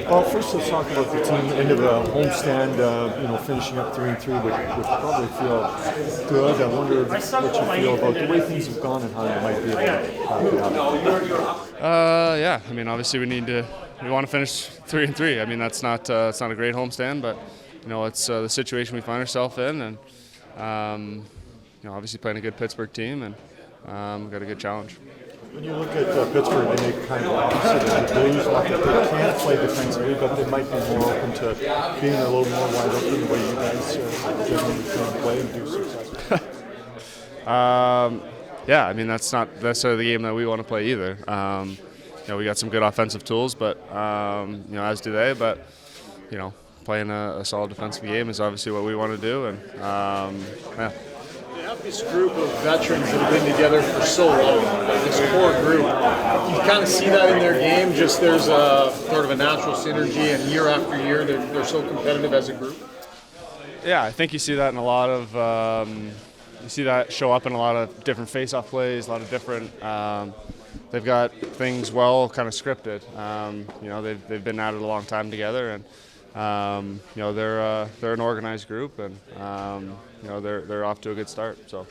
Well, first let's talk about the team end of a homestand, finishing up 3-3 would probably feel good. I wonder what you feel about the way things have gone and how you might be able to back it up. Yeah, I mean, obviously we want to finish 3-3. I mean, it's not a great homestand, but it's the situation we find ourselves in, and obviously playing a good Pittsburgh team, and got a good challenge. When you look at Pittsburgh, they make kind of opposite of the Blues. Not that they can't play defensively, but they might be more open to being a little more wide open the way you guys generally can play and do successfully. Yeah, I mean, that's not necessarily the game that we want to play either. We got some good offensive tools, but as do they. But playing a solid defensive game is obviously what we want to do, and yeah. You have this group of veterans that have been together for so long, this core group. You kind of see that in their game, just there's a sort of a natural synergy, and year after year they're so competitive as a group. Yeah, I think you see that in a lot of you see that show up in a lot of different face-off plays, a lot of different. They've got things well kind of scripted. They've been at it a long time together, and they're an organized group, and they're off to a good start. So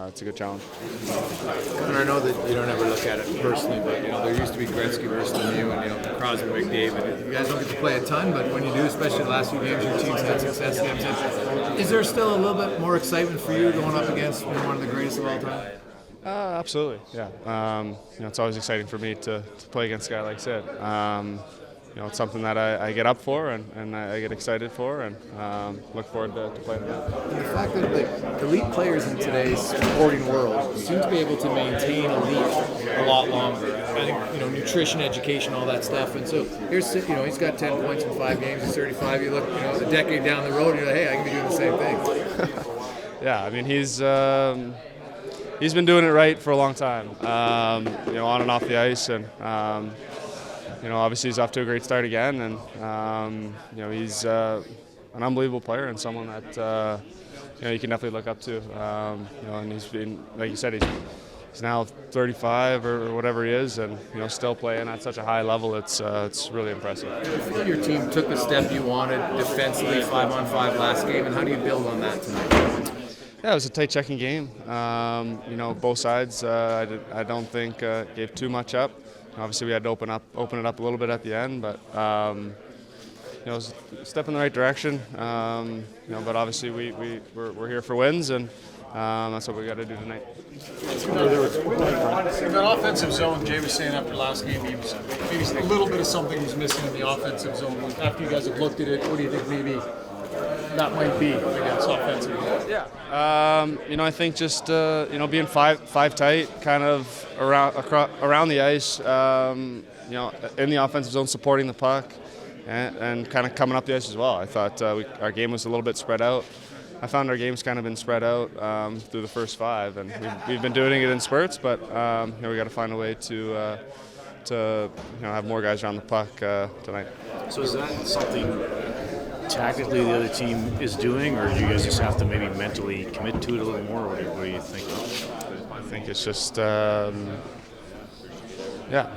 it's a good challenge. And I know that you don't ever look at it personally, but there used to be Gretzky versus Lemieux and Crosby, McDavid. You guys don't get to play a ton, but when you do, especially the last few games, your team's had success against it. Is there still a little bit more excitement for you going up against one of the greatest of all time? Absolutely, yeah. It's always exciting for me to play against a guy like Sid. It's something that I get up for and I get excited for, and look forward to playing it. And the fact that elite players in today's sporting world seem to be able to maintain elite a lot longer. I think nutrition, education, all that stuff. And so here's he's got 10 points in 5 games. He's 35. You look a decade down the road, and you're like, hey, I can be doing the same thing. Yeah, I mean he's been doing it right for a long time. On and off the ice, and. Obviously he's off to a great start again, and he's an unbelievable player and someone that you can definitely look up to. And he's been, like you said, he's now 35 or whatever he is, and still playing at such a high level. It's really impressive. Before your team took the step you wanted defensively, 5-on-5 last game, and how do you build on that tonight? Yeah, it was a tight checking game. Both sides. I don't think gave too much up. Obviously, we had to open it up a little bit at the end, but it was a step in the right direction. But obviously, we're here for wins, and that's what we got to do tonight. In that offensive zone, Jay was saying after last game, he was maybe a little bit of something was missing in the offensive zone. After you guys have looked at it, what do you think maybe that might be against offensive? Yeah, I think just being five tight, kind of around the ice, in the offensive zone, supporting the puck, and kind of coming up the ice as well. I thought our game was a little bit spread out. I found our game's kind of been spread out through the first 5, and we've been doing it in spurts, but we got to find a way to have more guys around the puck tonight. So is that something tactically the other team is doing, or do you guys just have to maybe mentally commit to it a little more? What do you think? I think it's just, I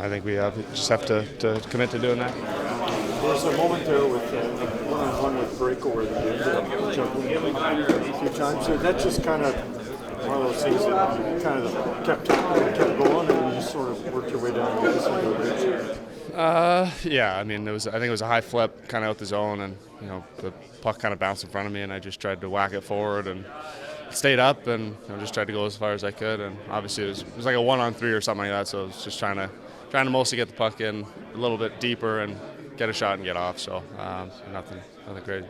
think we just have to commit to doing that. There was a moment there with one-on-one with Breaker where they ended up juggling a few times. So that just kind of one of those things that kind of kept going, and you just sort of worked your way down to this one. Yeah, I mean, I think it was a high flip kind of out the zone, and the puck kind of bounced in front of me, and I just tried to whack it forward and stayed up, and just tried to go as far as I could. And obviously it was like a 1-on-3 or something like that, so I was just trying to mostly get the puck in a little bit deeper and get a shot and get off. So nothing crazy.